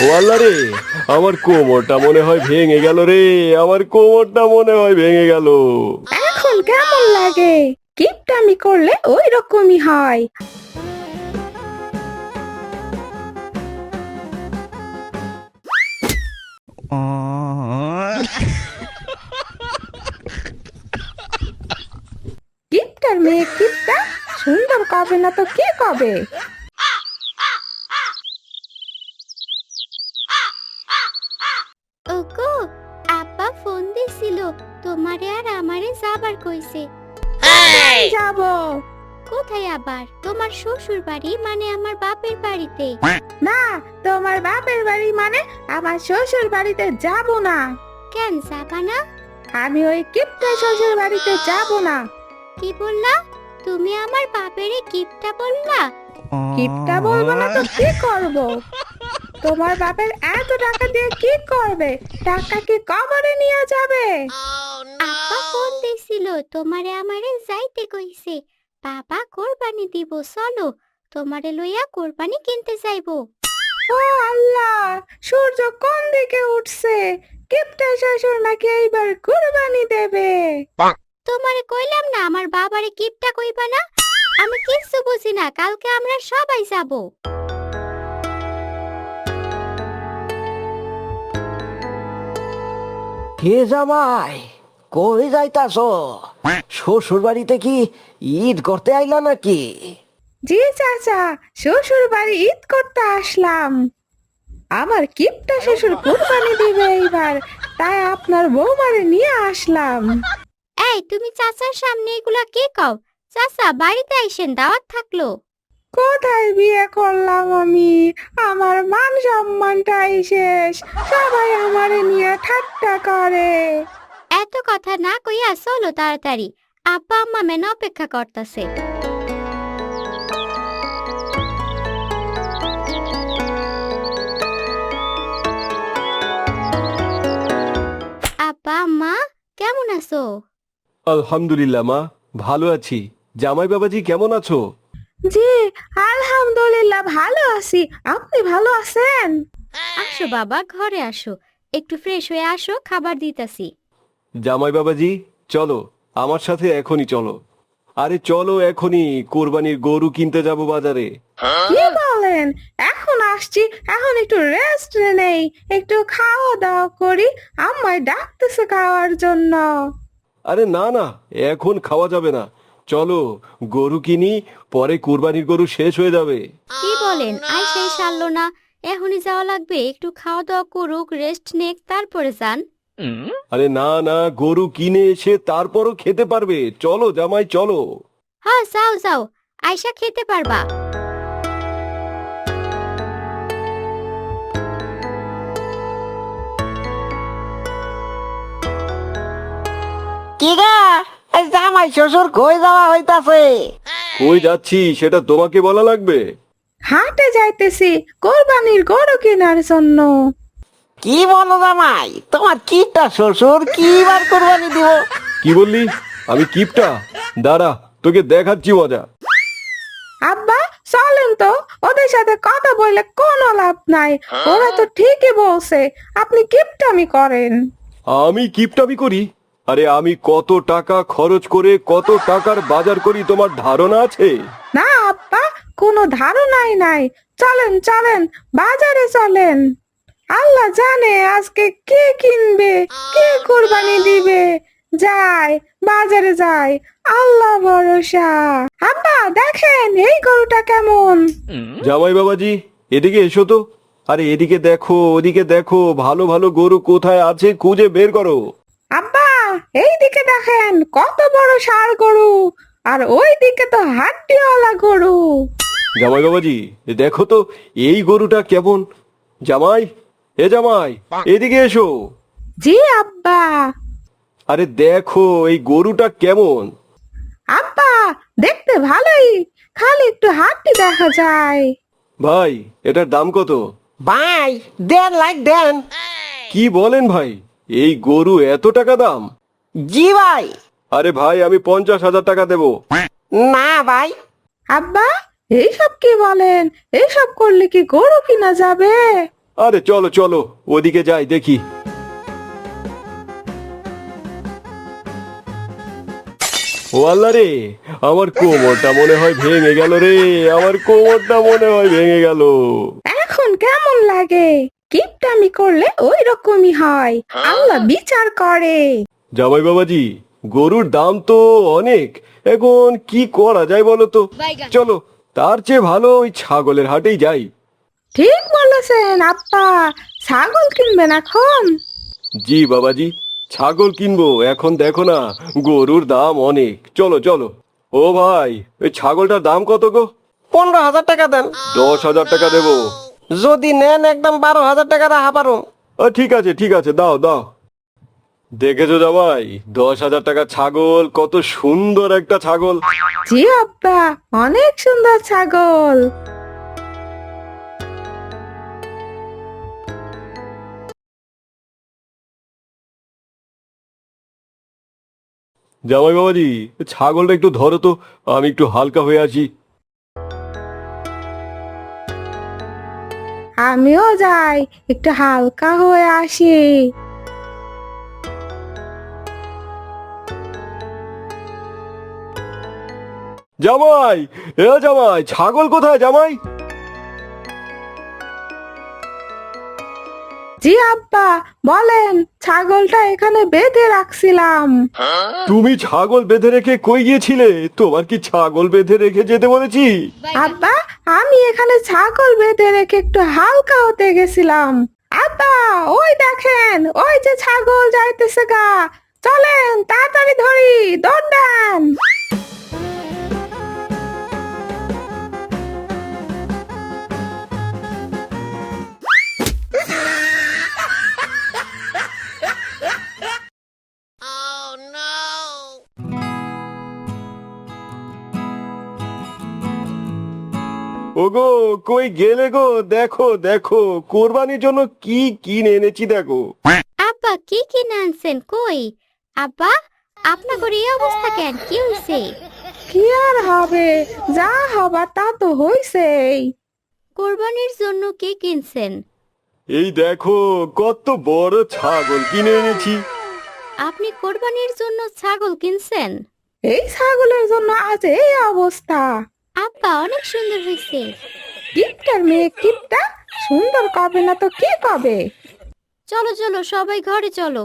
ও আল্লাহ রে, আমার কোমরটা মনে হয় ভেঙে গেল রে, আমার কোমরটা মনে হয় ভেঙে গেল। এখন কেমন লাগে? কিপটামি করলে ওই রকমই হয়। কিপটার মেয়ে কিপটা, সুন্দর কবে না তো কি কবে? ওগো, আপা ফোন দিছিল, তোমারে আর আমারে যাবার কইছে। যাব। কোথায় আবার? তোমার শ্বশুর বাড়ি, মানে আমার বাপের বাড়িতে। না, তোমার বাপের বাড়ি মানে আমার শ্বশুর বাড়িতে যাব না। কেন যাবা না? আমি ওই কিপটা শ্বশুর বাড়িতে যাব না। কি বললা? তুমি আমার বাপেরে কিপটা বললা? কিপটা বলবো না তো কি করব? তোমার বাপের এত টাকা দিয়ে কি করবে? টাকা কি কবরে নিয়ে যাবে? আপা ফোন দিছিল, তোমারে আমারে যাইতে কইছে। বাবা কোরবানি দিব, চলো তোমারে লইয়া কোরবানি কিনতে যাইবো। ও আল্লাহ, সূর্য কোন দিকে উঠছে? কিপটা শ্বশুর নাকি এইবার কুরবানি দেবে? তোমারে কইলাম না আমার বাবারে কিপটা কইবা না। আমি কিচ্ছু বুঝি না, কালকে আমরা সবাই যাব। কে জামাই, কই যাইতাছ? শ্বশুর বাড়িতে কি ঈদ করতে আইলা নাকি? জি চাচা, শ্বশুর বাড়ি ঈদ করতে আসলাম। আমার কিপটা শ্বশুর কুরবানি দিবে এইবার, তাই আপনার বৌমারে নিয়ে আসলাম। এই তুমি চাচার সামনে এগুলা কি কও? চাচা বাড়িতে আইসেন, দাওয়াত থাকলো। কোথায় বিয়ে করলাম আমি? আমার মান সম্মানটাই শেষ, সবাই আমারে নিয়ে ঠাট্টা করে। এত কথা না কইয়া চলো তাড়াতাড়ি, আব্বা আম্মা মেনে অপেক্ষা করতেছে। আব্বা আম্মা কেমন আছো? আলহামদুলিল্লাহ মা, ভালো আছি। জামাই বাবাজি কেমন আছো? জি, আলহামদুলিল্লাহ ভালো আছি। আপনি ভালো আছেন? আসো বাবা, ঘরে আসো, একটু ফ্রেশ হয়ে আসো, খাবার দিতাছি। জামাই বাবাজি, চলো আমার সাথে এখনই চলো। আরে চলো এখনই, কোরবানির গরু কিনতে যাব বাজারে। কি বলেন? এখন আসছি, এখন একটু রেস্ট নেই, একটু খাওয়া দাওয়া করি। আম্মাই ডাকতেছে খাওয়ার জন্য। আরে না না, এখন খাওয়া যাবে না। চলো গরু কিনি, পরে কোরবানির গরু শেষ হয়ে যাবে। কি বলেন? আইসাই সারলো না, এখনই যাওয়া লাগবে? একটু খাওয়া দাওয়া করুক, রেস্ট নেক, তারপরে যান। আরে না না, গরু কিনে এসে তারপরও খেতে পারবে। চলো জামাই চলো। হ্যাঁ যাও যাও, আয়শা খেতে পারবা। কি গা, এই জামাই শ্বশুর কই যাওয়া হইতাছে? কই যাচ্ছি সেটা তোমাকে বলা লাগবে? হাটে যাইতেছি কোরবানির গরু কেনার জন্য। কি বলো জামাই, তোমার কিটা শ্বশুর কি বার কোরবানি দিব? কি বললি? আমি কিপটা? দাঁড়া, তোকে দেখাচ্ছি মজা। আব্বা চলেন তো, ওদের সাথে কথা বললে কোনো লাভ নাই। ওরা তো ঠিকই বলছে, আপনি কিপটামি করেন। আমি কিপটামি করি? আরে আমি কত টাকা খরচ করে কত টাকার বাজার করি তোমার ধারণা আছে? না আব্বা, কোনো ধারণাই নাই। চলেন চলেন, বাজারে চলেন। আল্লাহ জানে আজকে কে কিনবে, কে কোরবানি দিবে। যাই, বাজারে যাই, আল্লাহ ভরসা। আব্বা দেখেন এই গরুটা কেমন। জামাই বাবাজি, এদিকে এসো তো। আরে এদিকে দেখো, ওদিকে দেখো, ভালো ভালো গরু কোথায় আছে খুঁজে বের করো। আব্বা এই দিকে দেখেন কত বড় ষাঁড় গরু, আর ওই দিকে তো হাড্ডিওয়ালা গরু। জামাই বাবাজি, দেখো তো এই গরুটা কেমন। জামাই, এ জামাই, এদিকে এসো। জি আব্বা। আরে দেখো এই গরুটা কেমন। আব্বা দেখতে ভালোই, খালি একটু হাড্ডি দেখা যায়। ভাই, এটার দাম কত? ভাই দেন, লাইক দেন। কি বলেন ভাই, এই গরু এত টাকা দাম? জি ভাই। আরে ভাই, আমি 50,000 টাকা দেবো। না ভাই। আব্বা এইসব কি বলেন? এইসব করলে কি গরু কিনা যাবে? আরে চলো চলো ওদিকে যাই দেখি। ও আল্লাহ রে, আমার কোমরটা মনে হয় ভেঙে গেল রে, আমার কোমরটা মনে হয় ভেঙে গেল। এখন কেমন লাগে? কিপটামি করলে ওই রকমই হয়, আল্লাহ বিচার করে। জামাই বাবাজি, গরুর দাম তো অনেক, এখন কি করা যায় বলো তো? চলো, তার চেয়ে ভালো ওই ছাগলের হাটেই যাই। ঠিক বলেছেন আপ্পা, ছাগল কিনবেন এখন? জি বাবাজি, ছাগল কিনবো। এখন দেখো না, গরুর দাম অনেক। চলো চলো। ও ভাই, ওই ছাগলটার দাম কত গো? 15,000 টাকা দেন। 10,000 টাকা দেবো। যদি নেন একদম 12,000 টাকা রাখা পারো। ঠিক আছে ঠিক আছে, দাও দাও। দেখেছো জামাই, 10,000 টাকা ছাগল, কত সুন্দর একটা ছাগল। জি আব্বা, অনেক সুন্দর ছাগল। জামাই বাবাজি, ছাগলটা একটু ধরো তো, আমি একটু হালকা হয়ে আসি। আমিও যাই, একটু হালকা হয়ে আসি। জামাই, জামাই, ছাগল কোথায় জামাই? জি আব্বা, বলেন, ছাগলটা এখানে বেঁধে রাখছিলাম। তুমি ছাগল বেঁধে রেখে কই গিয়েছিলে? তোমার কি ছাগল বেঁধে রেখে যেতে বলেছি? আব্বা, আমি এখানে ছাগল বেঁধে রেখে একটু হালকা হতে গেছিলাম। আব্বা, ওই দেখেন, ওই যে ছাগল যাইতেছে গা। চলেন তাড়াতাড়ি ধরি, দৌড় দেন। ওগো, কই গেলে গো? দেখো দেখো, কোরবানির জন্য কি কিনে এনেছি দেখো। আব্বা কি কিনে আনছেন কই? আব্বা, আপনার এই অবস্থা কেন? কি হইছে? কি আর হবে, যা হবার তা তো হইছেই। কোরবানির জন্য কি কিনছেন? এই দেখো, কত বড় ছাগল কিনে এনেছি। আপনি কোরবানির জন্য ছাগল কিনছেন? এই ছাগলের জন্য আজ এই অবস্থা। আব্বা অনেক সুন্দর হয়েছে। কিপটার মেয়ে কিপটা, সুন্দর কবে না তো কি কবে? চলো চলো সবাই ঘরে চলো।